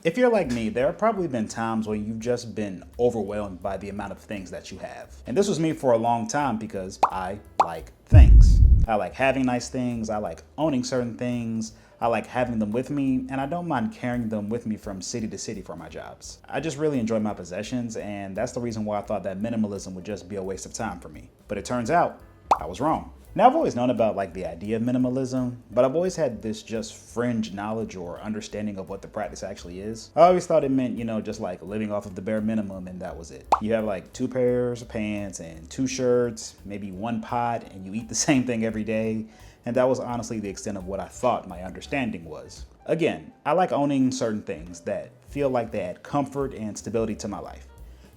If you're like me, there have probably been times when you've just been overwhelmed by the amount of things that you have. And this was me for a long time because I like things. I like having nice things, I like owning certain things, I like having them with me, and I don't mind carrying them with me from city to city for my jobs. I just really enjoy my possessions, and that's the reason why I thought that minimalism would just be a waste of time for me. But it turns out, I was wrong. Now, I've always known about like the idea of minimalism, but I've always had this just fringe knowledge or understanding of what the practice actually is. I always thought it meant, just like living off of the bare minimum and that was it. You have like 2 pairs of pants and 2 shirts, maybe 1 pot, and you eat the same thing every day. And that was honestly the extent of what I thought my understanding was. Again, I like owning certain things that feel like they add comfort and stability to my life.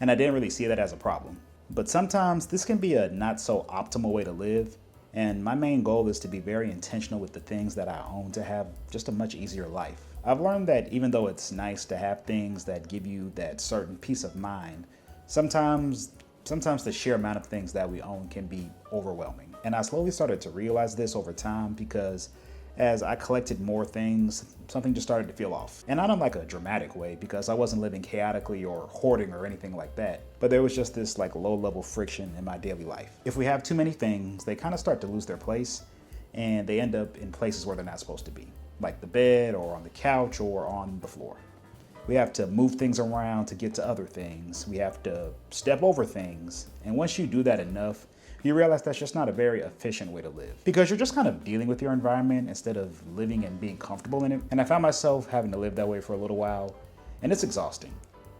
And I didn't really see that as a problem. But sometimes this can be a not so optimal way to live. And my main goal is to be very intentional with the things that I own to have just a much easier life. I've learned that even though it's nice to have things that give you that certain peace of mind, sometimes the sheer amount of things that we own can be overwhelming. And I slowly started to realize this over time because as I collected more things, something just started to feel off. And not in like a dramatic way because I wasn't living chaotically or hoarding or anything like that. But there was just this like low level friction in my daily life. If we have too many things, they kind of start to lose their place and they end up in places where they're not supposed to be. Like the bed or on the couch or on the floor. We have to move things around to get to other things. We have to step over things. And once you do that enough, you realize that's just not a very efficient way to live because you're just kind of dealing with your environment instead of living and being comfortable in it. And I found myself having to live that way for a little while, and it's exhausting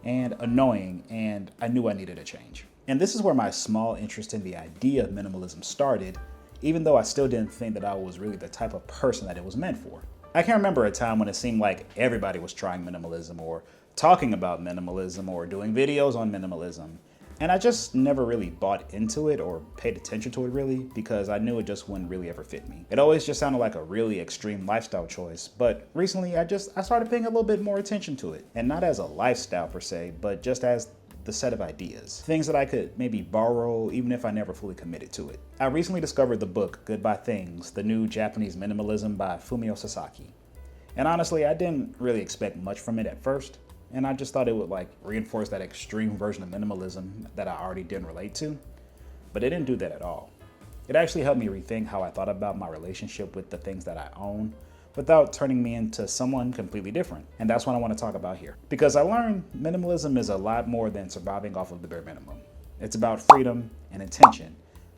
and annoying, and I knew I needed a change. And this is where my small interest in the idea of minimalism started, even though I still didn't think that I was really the type of person that it was meant for. I can remember a time when it seemed like everybody was trying minimalism or talking about minimalism or doing videos on minimalism. And I just never really bought into it or paid attention to it really because I knew it just wouldn't really ever fit me. It always just sounded like a really extreme lifestyle choice, but recently I started paying a little bit more attention to it. And not as a lifestyle per se, but just as the set of ideas. Things that I could maybe borrow even if I never fully committed to it. I recently discovered the book Goodbye Things, the new Japanese minimalism by Fumio Sasaki. And honestly, I didn't really expect much from it at first. And I just thought it would like reinforce that extreme version of minimalism that I already didn't relate to. But it didn't do that at all. It actually helped me rethink how I thought about my relationship with the things that I own without turning me into someone completely different. And that's what I want to talk about here. Because I learned minimalism is a lot more than surviving off of the bare minimum. It's about freedom and intention,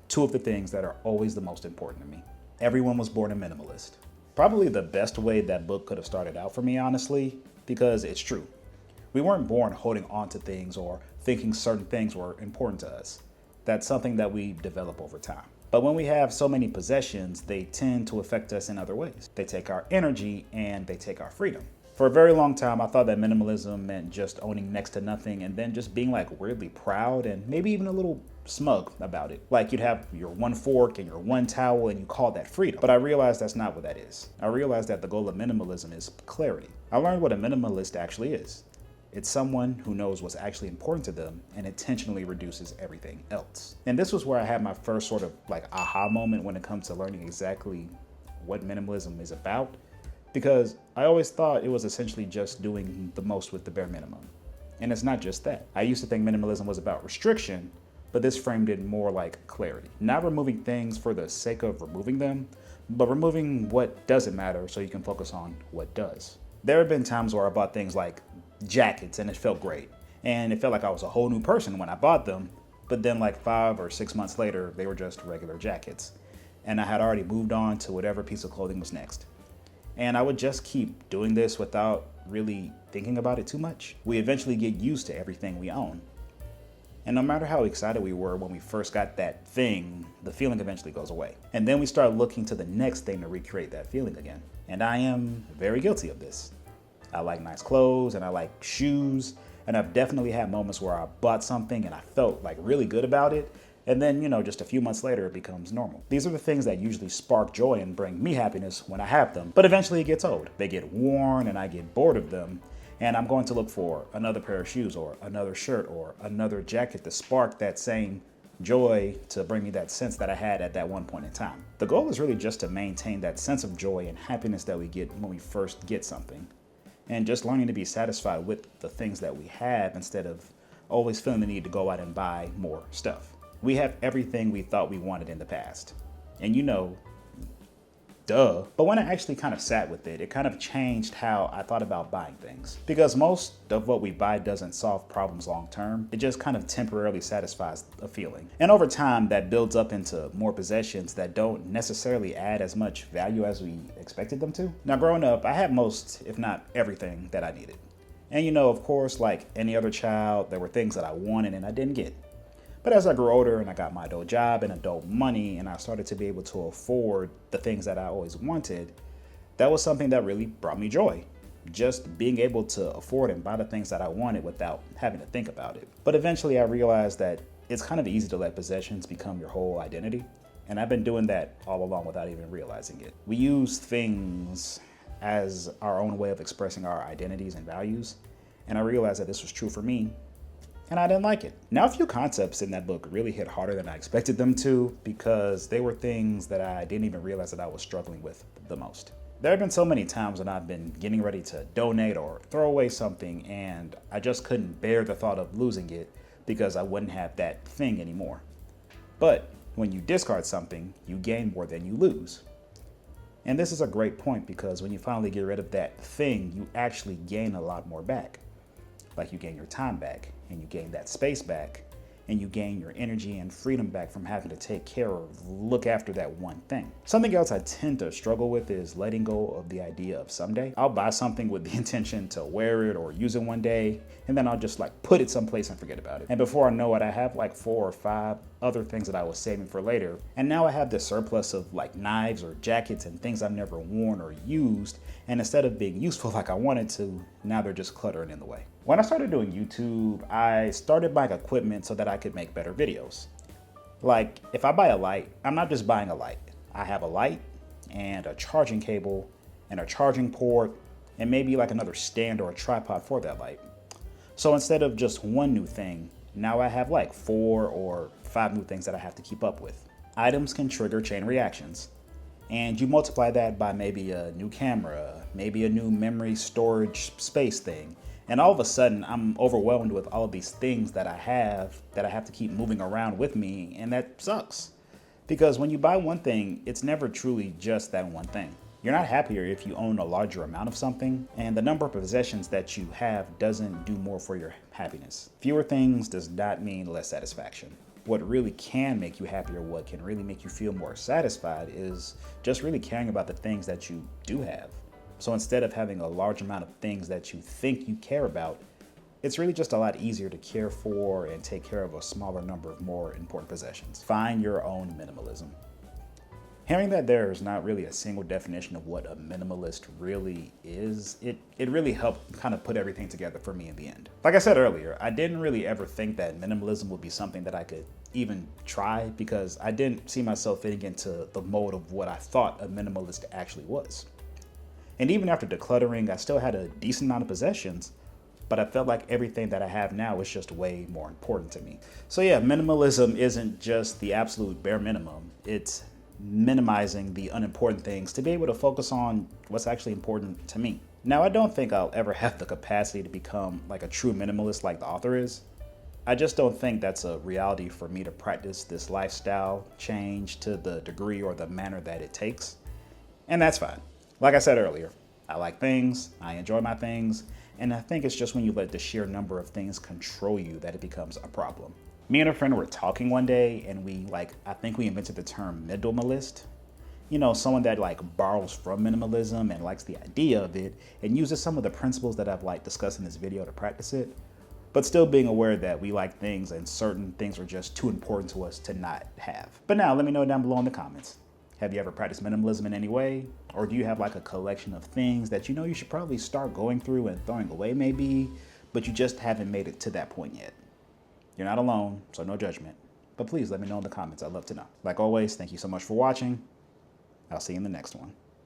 2 of the things that are always the most important to me. Everyone was born a minimalist. Probably the best way that book could have started out for me, honestly, because it's true. We weren't born holding on to things or thinking certain things were important to us. That's something that we develop over time. But when we have so many possessions, they tend to affect us in other ways. They take our energy and they take our freedom. For a very long time, I thought that minimalism meant just owning next to nothing and then just being like weirdly proud and maybe even a little smug about it. Like you'd have your 1 fork and your 1 towel and you call that freedom. But I realized that's not what that is. I realized that the goal of minimalism is clarity. I learned what a minimalist actually is. It's someone who knows what's actually important to them and intentionally reduces everything else. And this was where I had my first sort of like aha moment when it comes to learning exactly what minimalism is about. Because I always thought it was essentially just doing the most with the bare minimum. And it's not just that. I used to think minimalism was about restriction, but this framed it more like clarity. Not removing things for the sake of removing them, but removing what doesn't matter so you can focus on what does. There have been times where I bought things like jackets and it felt great. And it felt like I was a whole new person when I bought them. But then like 5 or 6 months later, they were just regular jackets. And I had already moved on to whatever piece of clothing was next. And I would just keep doing this without really thinking about it too much. We eventually get used to everything we own. And no matter how excited we were when we first got that thing, the feeling eventually goes away. And then we start looking to the next thing to recreate that feeling again. And I am very guilty of this. I like nice clothes and I like shoes. And I've definitely had moments where I bought something and I felt like really good about it. And then, just a few months later, it becomes normal. These are the things that usually spark joy and bring me happiness when I have them. But eventually it gets old. They get worn and I get bored of them. And I'm going to look for another pair of shoes or another shirt or another jacket to spark that same joy, to bring me that sense that I had at that one point in time. The goal is really just to maintain that sense of joy and happiness that we get when we first get something. and just learning to be satisfied with the things that we have instead of always feeling the need to go out and buy more stuff. We have everything we thought we wanted in the past. And duh. But when I actually kind of sat with it, it kind of changed how I thought about buying things. Because most of what we buy doesn't solve problems long term. It just kind of temporarily satisfies a feeling. And over time, that builds up into more possessions that don't necessarily add as much value as we expected them to. Now, growing up, I had most, if not everything that I needed. And of course, like any other child, there were things that I wanted and I didn't get. But as I grew older and I got my adult job and adult money and I started to be able to afford the things that I always wanted, that was something that really brought me joy. Just being able to afford and buy the things that I wanted without having to think about it. But eventually I realized that it's kind of easy to let possessions become your whole identity. And I've been doing that all along without even realizing it. We use things as our own way of expressing our identities and values. And I realized that this was true for me. And I didn't like it. Now, a few concepts in that book really hit harder than I expected them to because they were things that I didn't even realize that I was struggling with the most. There have been so many times when I've been getting ready to donate or throw away something and I just couldn't bear the thought of losing it because I wouldn't have that thing anymore. But when you discard something, you gain more than you lose. And this is a great point because when you finally get rid of that thing, you actually gain a lot more back. Like you gain your time back, and you gain that space back, and you gain your energy and freedom back from having to take care of, look after that one thing. Something else I tend to struggle with is letting go of the idea of someday. I'll buy something with the intention to wear it or use it one day, and then I'll just put it someplace and forget about it. And before I know it, I have 4 or 5 other things that I was saving for later. And now I have this surplus of knives or jackets and things I've never worn or used. And instead of being useful like I wanted to, now they're just cluttering in the way. When I started doing YouTube, I started buying equipment so that I could make better videos. If I buy a light, I'm not just buying a light. I have a light and a charging cable and a charging port and maybe another stand or a tripod for that light. So instead of just one new thing, now I have 4 or 5 new things that I have to keep up with. Items can trigger chain reactions. And you multiply that by maybe a new camera, maybe a new memory storage space thing. And all of a sudden, I'm overwhelmed with all of these things that I have to keep moving around with me, and that sucks. Because when you buy one thing, it's never truly just that one thing. You're not happier if you own a larger amount of something, and the number of possessions that you have doesn't do more for your happiness. Fewer things does not mean less satisfaction. What really can make you happier, what can really make you feel more satisfied is just really caring about the things that you do have. So instead of having a large amount of things that you think you care about, it's really just a lot easier to care for and take care of a smaller number of more important possessions. Find your own minimalism. Hearing that there is not really a single definition of what a minimalist really is, it really helped kind of put everything together for me in the end. Like I said earlier, I didn't really ever think that minimalism would be something that I could even try because I didn't see myself fitting into the mold of what I thought a minimalist actually was. And even after decluttering, I still had a decent amount of possessions, but I felt like everything that I have now is just way more important to me. So yeah, minimalism isn't just the absolute bare minimum. It's minimizing the unimportant things to be able to focus on what's actually important to me. Now, I don't think I'll ever have the capacity to become a true minimalist like the author is. I just don't think that's a reality for me to practice this lifestyle change to the degree or the manner that it takes. And that's fine. Like I said earlier, I like things, I enjoy my things, and I think it's just when you let the sheer number of things control you that it becomes a problem. Me and a friend were talking one day and I think we invented the term minimalist. Someone that borrows from minimalism and likes the idea of it and uses some of the principles that I've discussed in this video to practice it, but still being aware that we like things and certain things are just too important to us to not have. But now let me know down below in the comments. Have you ever practiced minimalism in any way? Or do you have a collection of things that you should probably start going through and throwing away maybe, but you just haven't made it to that point yet? You're not alone, so no judgment. But please let me know in the comments. I'd love to know. Like always, thank you so much for watching. I'll see you in the next one.